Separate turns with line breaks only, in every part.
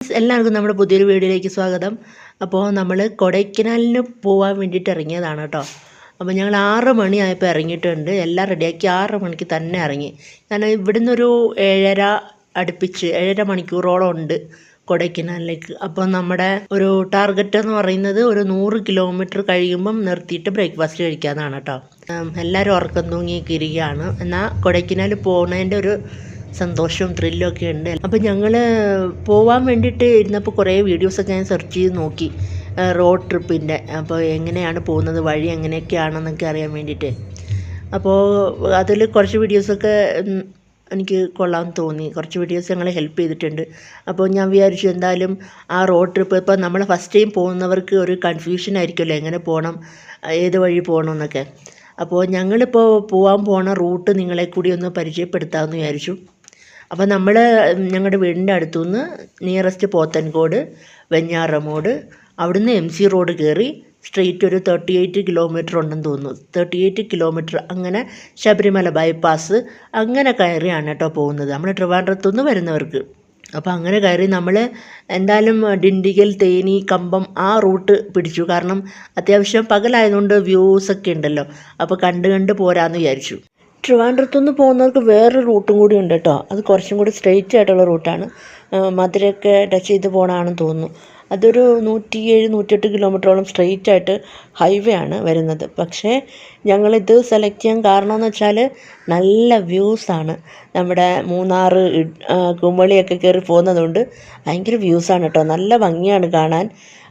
Friends, എല്ലാവർക്കും നമ്മുടെ പുതിയൊരു വീഡിയോയിലേക്ക് സ്വാഗതം. അപ്പോൾ നമ്മൾ കൊടൈക്കനാലിന് പോകാൻ വേണ്ടിയിട്ട് ഇറങ്ങിയതാണ് കേട്ടോ. അപ്പോൾ ഞങ്ങൾ 6 മണിയായപ്പോൾ ഇറങ്ങിയിട്ടുണ്ട്. എല്ലാം റെഡിയാക്കി 6 മണിക്ക് തന്നെ ഇറങ്ങി. കാരണം ഇവിടുന്ന് ഒരു 7.5 മണിക്കൂറോളം ഉണ്ട് കൊടൈക്കനാലിലേക്ക്. അപ്പോൾ നമ്മുടെ ഒരു ടാർഗറ്റ് എന്ന് പറയുന്നത് ഒരു 100 കിലോമീറ്റർ കഴിയുമ്പം നിർത്തിയിട്ട് ബ്രേക്ക്ഫാസ്റ്റ് കഴിക്കാമെന്നാണ് കേട്ടോ. എല്ലാവരും ഉറക്കം തൂങ്ങിയൊക്കെ ഇരിക്കുകയാണ്. എന്നാൽ കൊടൈക്കനാൽ പോകുന്നതിൻ്റെ ഒരു സന്തോഷവും ത്രില്ലും ഒക്കെ ഉണ്ട്. അപ്പോൾ ഞങ്ങൾ പോകാൻ വേണ്ടിയിട്ട് ഇരുന്നപ്പോൾ കുറേ വീഡിയോസൊക്കെ ഞാൻ സെർച്ച് ചെയ്ത് നോക്കി, റോഡ് ട്രിപ്പിൻ്റെ. അപ്പോൾ എങ്ങനെയാണ് പോകുന്നത്, വഴി എങ്ങനെയൊക്കെയാണെന്നൊക്കെ അറിയാൻ വേണ്ടിയിട്ട്. അപ്പോൾ അതിൽ കുറച്ച് വീഡിയോസൊക്കെ എനിക്ക് കൊള്ളാമെന്ന് തോന്നി. കുറച്ച് വീഡിയോസ് ഞങ്ങളെ ഹെൽപ്പ് ചെയ്തിട്ടുണ്ട്. അപ്പോൾ ഞാൻ വിചാരിച്ചു എന്തായാലും ആ റോഡ് ട്രിപ്പ്, ഇപ്പോൾ നമ്മൾ ഫസ്റ്റ് ടൈം പോകുന്നവർക്ക് ഒരു കൺഫ്യൂഷൻ ആയിരിക്കുമല്ലോ, എങ്ങനെ പോകണം, ഏത് വഴി പോകണം എന്നൊക്കെ. അപ്പോൾ ഞങ്ങളിപ്പോൾ പോകാൻ പോണ റൂട്ട് നിങ്ങളെ കൂടി ഒന്ന് പരിചയപ്പെടുത്താമെന്ന് വിചാരിച്ചു. അപ്പോൾ നമ്മൾ ഞങ്ങളുടെ വീടിൻ്റെ അടുത്തുനിന്ന് നിയറസ്റ്റ് പോത്തൻകോട്, വെഞ്ഞാറമൂട്, അവിടുന്ന് MC റോഡ് കയറി സ്ട്രെയിറ്റ് ഒരു 38 കിലോമീറ്റർ ഉണ്ടെന്ന് തോന്നുന്നു. 38 കിലോമീറ്റർ അങ്ങനെ ശബരിമല ബൈപ്പാസ് അങ്ങനെ കയറിയാണ് കേട്ടോ പോകുന്നത്, നമ്മൾ ട്രിവാൻഡ്രത്തുനിന്ന് വരുന്നവർക്ക്. അപ്പോൾ അങ്ങനെ കയറി നമ്മൾ എന്തായാലും ഡിണ്ടിഗൽ, തേനി, കമ്പം ആ റൂട്ട് പിടിച്ചു. കാരണം അത്യാവശ്യം പകലായതുകൊണ്ട് വ്യൂസൊക്കെ ഉണ്ടല്ലോ, അപ്പോൾ കണ്ട് പോരാമെന്ന് വിചാരിച്ചു. ട്രിവാൻഡ്രത്തുനിന്ന് പോകുന്നവർക്ക് വേറൊരു റൂട്ടും കൂടി ഉണ്ട് കേട്ടോ. അത് കുറച്ചും കൂടി സ്ട്രെയിറ്റ് ആയിട്ടുള്ള റൂട്ടാണ്. മധുരയൊക്കെ ടച്ച് ചെയ്ത് പോകണമെന്ന് തോന്നുന്നു. അതൊരു 107-108 കിലോമീറ്ററോളം സ്ട്രെയിറ്റ് ആയിട്ട് ഹൈവേ ആണ് വരുന്നത്. പക്ഷേ ഞങ്ങളിത് സെലക്ട് ചെയ്യാൻ കാരണമെന്ന് വെച്ചാൽ നല്ല വ്യൂസാണ്. നമ്മുടെ മൂന്നാർ, കുമളിയൊക്കെ കയറി പോകുന്നതുകൊണ്ട് ഭയങ്കര വ്യൂസാണ് കേട്ടോ. നല്ല ഭംഗിയാണ് കാണാൻ.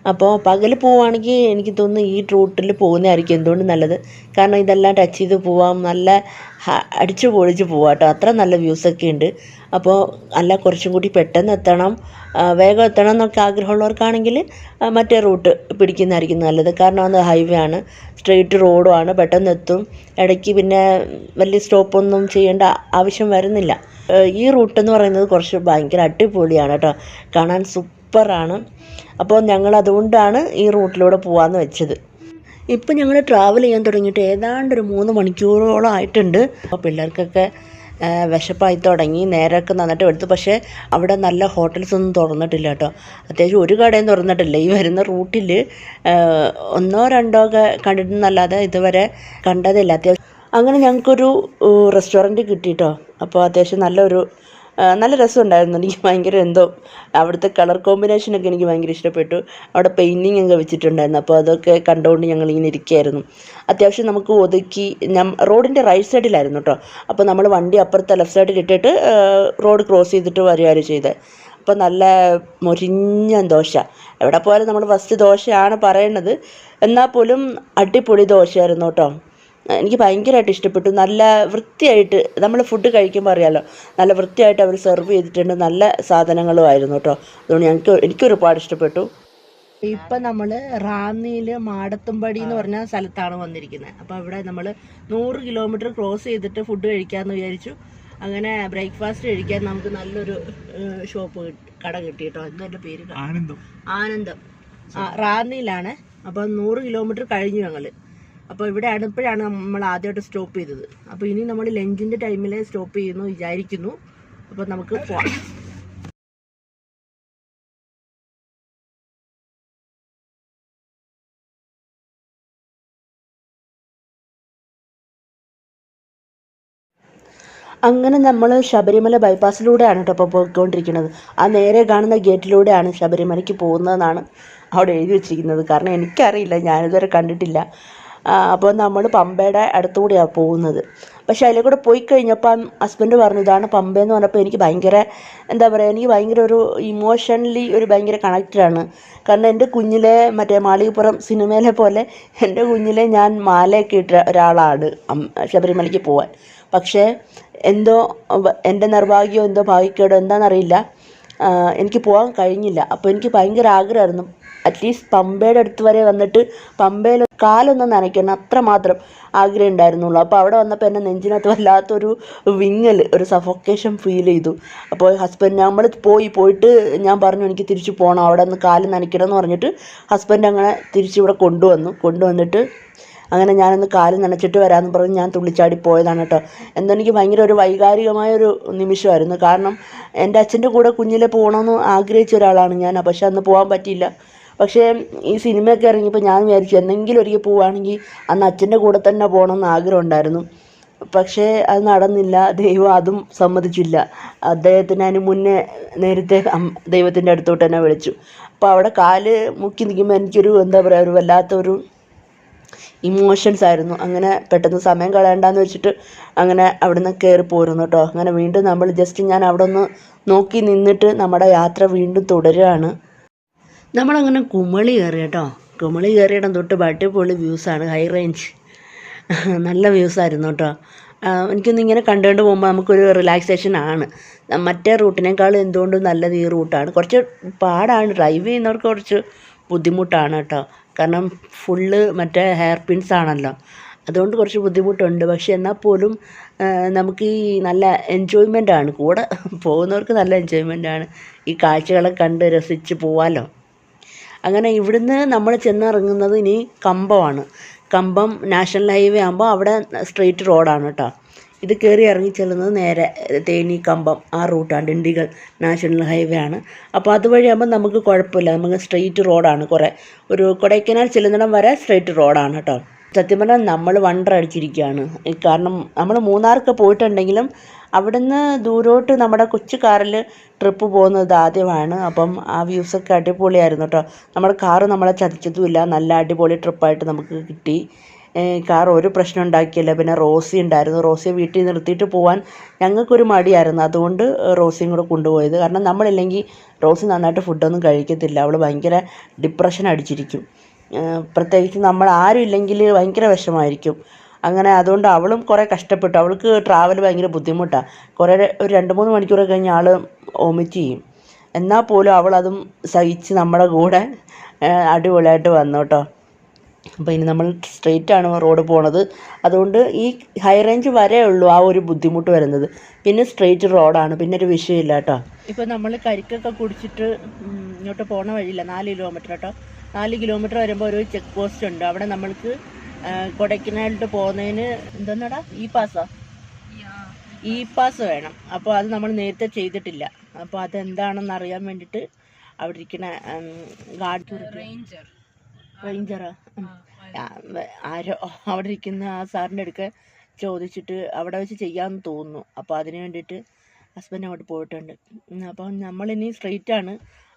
അപ്പോൾ പകൽ പോവുകയാണെങ്കിൽ എനിക്ക് തോന്നുന്നു ഈ റൂട്ടിൽ പോകുന്നതായിരിക്കും എന്തുകൊണ്ട് നല്ലത്. കാരണം ഇതെല്ലാം ടച്ച് ചെയ്ത് പോവാം, നല്ല അടിച്ചു പൊളിച്ച് പോവാം കേട്ടോ. അത്ര നല്ല വ്യൂസൊക്കെ ഉണ്ട്. അപ്പോൾ അല്ല കുറച്ചും കൂടി പെട്ടെന്ന് എത്തണം, വേഗം എത്തണം എന്നൊക്കെ ആഗ്രഹമുള്ളവർക്കാണെങ്കിൽ മറ്റേ റൂട്ട് പിടിക്കുന്നതായിരിക്കും നല്ലത്. കാരണം അത് ഹൈവേ ആണ്, സ്ട്രെയിറ്റ് റോഡുമാണ്, പെട്ടെന്ന് എത്തും. ഇടയ്ക്ക് പിന്നെ വലിയ സ്റ്റോപ്പൊന്നും ചെയ്യേണ്ട ആവശ്യം വരുന്നില്ല. ഈ റൂട്ടെന്ന് പറയുന്നത് കുറച്ച് ഭയങ്കര അടിപൊളിയാണ് കേട്ടോ, കാണാൻ സൂപ്പറാണ്. അപ്പോൾ ഞങ്ങൾ അതുകൊണ്ടാണ് ഈ റൂട്ടിലൂടെ പോകാമെന്ന് വെച്ചത്. ഇപ്പം ഞങ്ങൾ ട്രാവൽ ചെയ്യാൻ തുടങ്ങിയിട്ട് ഏതാണ്ട് ഒരു 3 മണിക്കൂറോളം ആയിട്ടുണ്ട്. അപ്പോൾ പിള്ളേർക്കൊക്കെ വിശപ്പായി തുടങ്ങി, നേരമൊക്കെ നന്നായിട്ട് എടുത്തു. പക്ഷേ അവിടെ നല്ല ഹോട്ടൽസ് ഒന്നും തുറന്നിട്ടില്ല കേട്ടോ. അത്യാവശ്യം ഒരു കടയും തുറന്നിട്ടില്ല. ഈ വരുന്ന റൂട്ടിൽ 1-2 ഒക്കെ കണ്ടിട്ടുണ്ടെന്നല്ലാതെ ഇതുവരെ കണ്ടതില്ല. അത്യാവശ്യം അങ്ങനെ ഞങ്ങൾക്കൊരു റെസ്റ്റോറൻറ്റ് കിട്ടി കേട്ടോ. അപ്പോൾ അത്യാവശ്യം നല്ല രസമുണ്ടായിരുന്നു. എനിക്ക് ഭയങ്കര എന്തോ അവിടുത്തെ കളർ കോമ്പിനേഷനൊക്കെ എനിക്ക് ഭയങ്കര ഇഷ്ടപ്പെട്ടു. അവിടെ പെയിൻറ്റിങ് ഒക്കെ വെച്ചിട്ടുണ്ടായിരുന്നു. അപ്പോൾ അതൊക്കെ കണ്ടുകൊണ്ട് ഞങ്ങളിങ്ങനെ ഇരിക്കുകയായിരുന്നു. അത്യാവശ്യം നമുക്ക് ഒതുക്കി, റോഡിൻ്റെ റൈറ്റ് സൈഡിലായിരുന്നു കേട്ടോ. അപ്പോൾ നമ്മൾ വണ്ടി അപ്പുറത്തെ ലെഫ്റ്റ് സൈഡിൽ ഇട്ടിട്ട് റോഡ് ക്രോസ് ചെയ്തിട്ട് വരികയാണ് ചെയ്തത്. അപ്പോൾ നല്ല മൊരിഞ്ഞ ദോശ. എവിടെ പോയാലും നമ്മൾ ഫസ്റ്റ് ദോശയാണ് പറയണത്, എന്നാൽ പോലും അടിപൊളി ദോശയായിരുന്നു കേട്ടോ. എനിക്ക് ഭയങ്കരമായിട്ട് ഇഷ്ടപ്പെട്ടു. നല്ല വൃത്തിയായിട്ട് നമ്മൾ ഫുഡ് കഴിക്കുമ്പോൾ അറിയാമല്ലോ, നല്ല വൃത്തിയായിട്ട് അവർ സെർവ് ചെയ്തിട്ടുണ്ട്. നല്ല സാധനങ്ങളും ആയിരുന്നു കേട്ടോ. അതുകൊണ്ട് എനിക്കൊരുപാട് ഇഷ്ടപ്പെട്ടു. ഇപ്പം നമ്മൾ റാന്നിയിൽ മാടത്തുംപടി എന്ന് പറഞ്ഞ സ്ഥലത്താണ് വന്നിരിക്കുന്നത്. അപ്പോൾ അവിടെ നമ്മൾ 100 കിലോമീറ്റർ ക്രോസ് ചെയ്തിട്ട് ഫുഡ് കഴിക്കാമെന്ന് വിചാരിച്ചു. അങ്ങനെ ബ്രേക്ക്ഫാസ്റ്റ് കഴിക്കാൻ നമുക്ക് നല്ലൊരു കട കിട്ടി കേട്ടോ. എന്താ പേര്? ആനന്ദം. റാന്നിയിലാണ്. അപ്പോൾ 100 കിലോമീറ്റർ കഴിഞ്ഞു ഞങ്ങൾ. അപ്പോൾ ഇപ്പോഴാണ് നമ്മൾ ആദ്യമായിട്ട് സ്റ്റോപ്പ് ചെയ്തത്. അപ്പോൾ ഇനി നമ്മൾ ലഞ്ചിൻ്റെ ടൈമിൽ സ്റ്റോപ്പ് ചെയ്യുന്നു വിചാരിക്കുന്നു. അപ്പോൾ നമുക്ക് പോവാം. അങ്ങനെ നമ്മൾ ശബരിമല ബൈപ്പാസിലൂടെയാണ് കേട്ടോ ഇപ്പോൾ പോയിക്കൊണ്ടിരിക്കുന്നത്. ആ നേരെ കാണുന്ന ഗേറ്റിലൂടെയാണ് ശബരിമലയ്ക്ക് പോകുന്നതെന്നാണ് അവിടെ എഴുതി വെച്ചിരിക്കുന്നത്. കാരണം എനിക്കറിയില്ല, ഞാനിതുവരെ കണ്ടിട്ടില്ല. അപ്പോൾ നമ്മൾ പമ്പയുടെ അടുത്തുകൂടെയാണ് പോകുന്നത്. പക്ഷേ അതിലെ കൂടെ പോയി കഴിഞ്ഞപ്പം ഹസ്ബൻഡ് പറഞ്ഞു ഇതാണ് പമ്പയെന്ന് പറഞ്ഞപ്പോൾ എനിക്ക് ഭയങ്കര എനിക്ക് ഭയങ്കര ഒരു ഇമോഷണലി ഭയങ്കര കണക്റ്റഡാണ്. കാരണം എൻ്റെ കുഞ്ഞിലെ മറ്റേ മാളികപ്പുറം സിനിമയിലെ പോലെ എൻ്റെ കുഞ്ഞിലെ ഞാൻ മാലയൊക്കെ ഇട്ട ഒരാളാണ് ശബരിമലയ്ക്ക് പോകാൻ. പക്ഷേ എന്തോ എൻ്റെ നിർഭാഗ്യമോ എന്തോ ഭാഗ്യക്കേടോ എന്താണെന്നറിയില്ല, എനിക്ക് പോകാൻ കഴിഞ്ഞില്ല. അപ്പോൾ എനിക്ക് ഭയങ്കര ആഗ്രഹമായിരുന്നു അറ്റ്ലീസ്റ്റ് പമ്പയുടെ അടുത്ത് വരെ വന്നിട്ട് പമ്പയിൽ കാലൊന്നും നനയ്ക്കണം, അത്രമാത്രം ആഗ്രഹം ഉണ്ടായിരുന്നുള്ളൂ. അപ്പോൾ അവിടെ വന്നപ്പോൾ എൻ്റെ നെഞ്ചിനകത്ത് വല്ലാത്തൊരു വിങ്ങൽ, ഒരു സഫോക്കേഷൻ ഫീൽ ചെയ്തു. അപ്പോൾ ഹസ്ബൻഡ് നമ്മൾ പോയിട്ട് ഞാൻ പറഞ്ഞു എനിക്ക് തിരിച്ചു പോകണം, അവിടെ നിന്ന് കാല് നനയ്ക്കണം എന്ന് പറഞ്ഞിട്ട് ഹസ്ബൻഡ് അങ്ങനെ തിരിച്ചിവിടെ കൊണ്ടുവന്നിട്ട്
അങ്ങനെ ഞാനൊന്ന് കാല് നനച്ചിട്ട് വരാമെന്ന് പറഞ്ഞ് ഞാൻ തുള്ളിച്ചാടി പോയതാണ് കേട്ടോ. എന്തെനിക്ക് ഭയങ്കര ഒരു വൈകാരികമായൊരു നിമിഷമായിരുന്നു. കാരണം എൻ്റെ അച്ഛൻ്റെ കൂടെ കുഞ്ഞിലെ പോകണമെന്ന് ആഗ്രഹിച്ച ഒരാളാണ് ഞാൻ. പക്ഷെ അന്ന് പോകാൻ പറ്റിയില്ല. പക്ഷേ ഈ സിനിമയൊക്കെ ഇറങ്ങിയപ്പോൾ ഞാൻ വിചാരിച്ചു എന്തെങ്കിലും ഒരിക്കൽ പോവുകയാണെങ്കിൽ അന്ന് അച്ഛൻ്റെ കൂടെ തന്നെ പോകണമെന്ന് ആഗ്രഹം ഉണ്ടായിരുന്നു. പക്ഷേ അത് നടന്നില്ല. ദൈവം അതും സമ്മതിച്ചില്ല. അദ്ദേഹത്തിന് അതിന് മുന്നേ നേരത്തെ ദൈവത്തിൻ്റെ അടുത്തോട്ട് തന്നെ വിളിച്ചു. അപ്പോൾ അവിടെ കാല് മുക്കി നിൽക്കുമ്പോൾ എനിക്കൊരു എന്താ പറയുക, ഒരു വല്ലാത്തൊരു ഇമോഷൻസ് ആയിരുന്നു. അങ്ങനെ പെട്ടെന്ന് സമയം കളയണ്ടെന്ന് വെച്ചിട്ട് അങ്ങനെ അവിടെ നിന്ന് കയറി പോരുന്നു കേട്ടോ. അങ്ങനെ വീണ്ടും നമ്മൾ ഞാൻ അവിടെ ഒന്ന് നോക്കി നിന്നിട്ട് നമ്മുടെ യാത്ര വീണ്ടും തുടരുകയാണ്. നമ്മളങ്ങനെ കുമളി കയറി കേട്ടോ. കുമളി കയറിയിടം തൊട്ട് അടിപൊളി വ്യൂസാണ്, ഹൈ റേഞ്ച്, നല്ല വ്യൂസായിരുന്നു കേട്ടോ. എനിക്കൊന്ന് ഇങ്ങനെ കണ്ടുകൊണ്ട് പോകുമ്പോൾ നമുക്കൊരു റിലാക്സേഷൻ ആണ്. മറ്റേ റൂട്ടിനേക്കാളും എന്തുകൊണ്ടും നല്ലത് ഈ റൂട്ടാണ്. കുറച്ച് പാടാണ്, ഡ്രൈവ് ചെയ്യുന്നവർക്ക് കുറച്ച് ബുദ്ധിമുട്ടാണ് കേട്ടോ. കാരണം ഫുള്ള് മറ്റേ ഹെയർ പിൻസ് ആണല്ലോ, അതുകൊണ്ട് കുറച്ച് ബുദ്ധിമുട്ടുണ്ട്. പക്ഷെ എന്നാൽ പോലും നമുക്ക് ഈ നല്ല എൻജോയ്മെൻ്റ് ആണ്, കൂടെ പോകുന്നവർക്ക് നല്ല എൻജോയ്മെൻ്റ് ആണ്. ഈ കാഴ്ചകളെ കണ്ട് രസിച്ച് പോവാമല്ലോ. അങ്ങനെ ഇവിടുന്ന് നമ്മൾ ചെന്നിറങ്ങുന്നത് ഇനി കമ്പമാണ്. കമ്പം നാഷണൽ ഹൈവേ ആകുമ്പോൾ അവിടെ സ്ട്രെയിറ്റ് റോഡാണ് കേട്ടോ. ഇത് കയറി ഇറങ്ങി ചെല്ലുന്നത് നേരെ തേനി കമ്പം ആ റൂട്ടാണ്, ഡിണ്ടിഗൽ നാഷണൽ ഹൈവേ ആണ്. അപ്പോൾ അതുവഴി ആകുമ്പോൾ നമുക്ക് കുഴപ്പമില്ല, നമുക്ക് സ്ട്രെയിറ്റ് റോഡാണ്. ഒരു കൊടൈക്കനാൽ ചെല്ലുന്നിടം വരെ സ്ട്രെയിറ്റ് റോഡാണ് കേട്ടോ. സത്യം പറഞ്ഞാൽ നമ്മൾ വണ്ടർ അടിച്ചിരിക്കുകയാണ്. കാരണം നമ്മൾ മൂന്നാർക്ക് പോയിട്ടുണ്ടെങ്കിലും അവിടുന്ന് ദൂരോട്ട് നമ്മുടെ കൊച്ചു കാറിൽ ട്രിപ്പ് പോകുന്നത് ആദ്യമാണ്. അപ്പം ആ വ്യൂസൊക്കെ അടിപൊളിയായിരുന്നു കേട്ടോ. നമ്മുടെ കാറ് നമ്മളെ ചതിച്ചതുമില്ല, നല്ല അടിപൊളി ട്രിപ്പായിട്ട് നമുക്ക് കിട്ടി. കാർ ഒരു പ്രശ്നം ഉണ്ടാക്കിയില്ല. പിന്നെ റോസി ഉണ്ടായിരുന്നു. റോസിയെ വീട്ടിൽ നിർത്തിയിട്ട് പോകാൻ ഞങ്ങൾക്കൊരു മടിയായിരുന്നു, അതുകൊണ്ട് റോസിയും കൂടെ കൊണ്ടുപോയത്. കാരണം നമ്മളില്ലെങ്കിൽ റോസി നന്നായിട്ട് ഫുഡൊന്നും കഴിക്കത്തില്ല, അവൾ ഭയങ്കര ഡിപ്രഷൻ അടിച്ചിരിക്കും. പ്രത്യേകിച്ച് നമ്മൾ ആരും ഇല്ലെങ്കിൽ ഭയങ്കര വിഷമമായിരിക്കും. അങ്ങനെ അതുകൊണ്ട് അവളും കുറേ കഷ്ടപ്പെട്ടു. അവൾക്ക് ട്രാവൽ ഭയങ്കര ബുദ്ധിമുട്ടാണ്. ഒരു 2-3 മണിക്കൂർ കഴിഞ്ഞ് ആൾ വോമിറ്റ് ചെയ്യും. എന്നാൽ പോലും അവളതും സഹിച്ച് നമ്മുടെ കൂടെ അടിപൊളിയായിട്ട് വന്നു കേട്ടോ. അപ്പോൾ ഇനി നമ്മൾ സ്ട്രെയിറ്റാണ് റോഡ് പോണത്. അതുകൊണ്ട് ഈ ഹൈ റേഞ്ച് വരെ ഉള്ളൂ ആ ഒരു ബുദ്ധിമുട്ട് വരുന്നത്. പിന്നെ സ്ട്രെയിറ്റ് റോഡാണ്, പിന്നെ ഒരു വിഷയമില്ല കേട്ടോ. ഇപ്പോൾ നമ്മൾ കരിക്കൊക്കെ കുടിച്ചിട്ട് ഇങ്ങോട്ട് പോണ വഴിയില്ല, 4 കിലോമീറ്റർ കേട്ടോ. 4 കിലോമീറ്റർ വരുമ്പോൾ ഒരു ചെക്ക് പോസ്റ്റ് ഉണ്ട്. അവിടെ നമ്മൾക്ക് കൊടൈക്കനാലിട്ട് പോകുന്നതിന് എന്താടാ ഇ പാസ് വേണം. അപ്പോൾ അത് നമ്മൾ നേരത്തെ ചെയ്തിട്ടില്ല. അപ്പോൾ അതെന്താണെന്ന് അറിയാൻ വേണ്ടിയിട്ട് അവിടെ ഇരിക്കുന്ന റേഞ്ചറാ ആരോ അവിടെ ഇരിക്കുന്ന ആ സാറിൻ്റെ അടുക്ക ചോദിച്ചിട്ട് അവിടെ വെച്ച് ചെയ്യാമെന്ന് തോന്നുന്നു. അപ്പോൾ അതിന് വേണ്ടിയിട്ട് ഹസ്ബൻഡ് അങ്ങോട്ട് പോയിട്ടുണ്ട്. അപ്പോൾ നമ്മളിനി സ്ട്രെയിറ്റാണ്.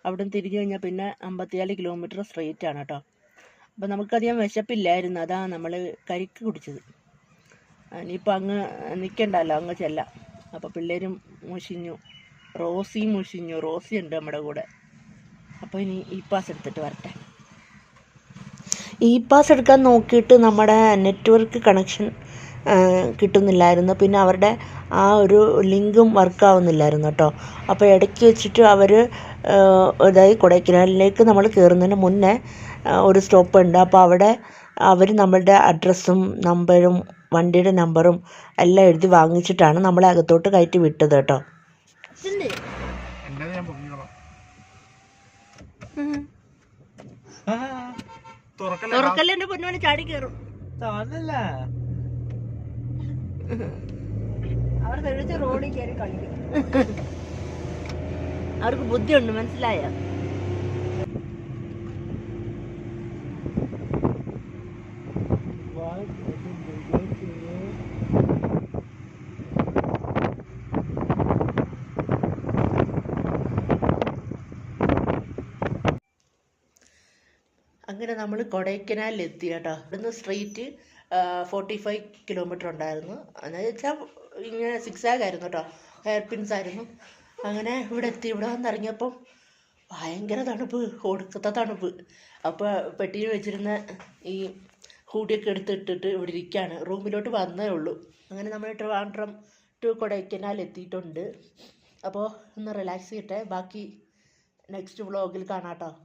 അവിടെ നിന്ന് തിരിഞ്ഞു കഴിഞ്ഞാൽ പിന്നെ 54 കിലോമീറ്റർ സ്ട്രെയിറ്റ് ആണ് കേട്ടോ. അപ്പോൾ നമുക്കധികം വിശപ്പില്ലായിരുന്നു, അതാ നമ്മൾ കരിക്ക് കുടിച്ചത്. ഇനിയിപ്പോൾ അങ്ങ് നിൽക്കണ്ടല്ലോ, അങ്ങ് ചെല്ലാം. അപ്പോൾ പിള്ളേരും മുഷിഞ്ഞു, റോസിയും മുഷിഞ്ഞു. റോസി ഉണ്ട് നമ്മുടെ കൂടെ. അപ്പോൾ ഇനി ഇ പാസ് എടുത്തിട്ട് വരട്ടെ. ഇ പാസ് എടുക്കാൻ നോക്കിയിട്ട് നമ്മുടെ നെറ്റ്വർക്ക് കണക്ഷൻ കിട്ടുന്നില്ലായിരുന്നു. പിന്നെ അവരുടെ ആ ഒരു ലിങ്കും വർക്കാവുന്നില്ലായിരുന്നു കേട്ടോ. അപ്പോൾ ഇടയ്ക്ക് വെച്ചിട്ട് അവർ കൊടൈക്കനാലിലേക്ക് നമ്മൾ കയറുന്നതിന് മുന്നേ ഒരു സ്റ്റോപ്പ് ഉണ്ട്. അപ്പോൾ അവിടെ അവർ നമ്മളുടെ അഡ്രസ്സും നമ്പരും വണ്ടിയുടെ നമ്പറും എല്ലാം എഴുതി വാങ്ങിച്ചിട്ടാണ് നമ്മളെ അകത്തോട്ട് കയറ്റി വിട്ടത് കേട്ടോ. തുറക്കല്ലേ എൻ്റെ പൊന്നോനെ, ചാടി കയറും. അവർ തെളിച്ച റോഡിൽ കയറി കളിക്കും. അവർക്ക് ബുദ്ധിയുണ്ട്, മനസ്സിലായ. അങ്ങനെ നമ്മൾ കൊടൈക്കനാലിൽ എത്തി കേട്ടോ. ഇവിടുന്ന് സ്ട്രെയിറ്റ് 45 കിലോമീറ്റർ ഉണ്ടായിരുന്നു. എന്ന് വെച്ചാൽ ഇങ്ങനെ സിക്സാഗ് ആയിരുന്നു കേട്ടോ, ഹെയർ പിൻസ് ആയിരുന്നു. അങ്ങനെ ഇവിടെ എത്തി. ഇവിടെ വന്നിറങ്ങിയപ്പം ഭയങ്കര തണുപ്പ്, ഒടുക്കത്തെ തണുപ്പ്. അപ്പോൾ പെട്ടിയിൽ വെച്ചിരുന്ന ഈ ഹൂഡിയൊക്കെ എടുത്തിട്ടിട്ട് ഇവിടെ ഇരിക്കുകയാണ്. റൂമിലോട്ട് വന്നേ ഉള്ളൂ. അങ്ങനെ നമ്മൾ ട്രിവാൻഡ്രം ടു കൊടൈക്കനാൽ എത്തിയിട്ടുണ്ട്. അപ്പോൾ ഒന്ന് റിലാക്സ് ചെയ്യട്ടെ. ബാക്കി നെക്സ്റ്റ് വ്ളോഗിൽ കാണാം കേട്ടോ.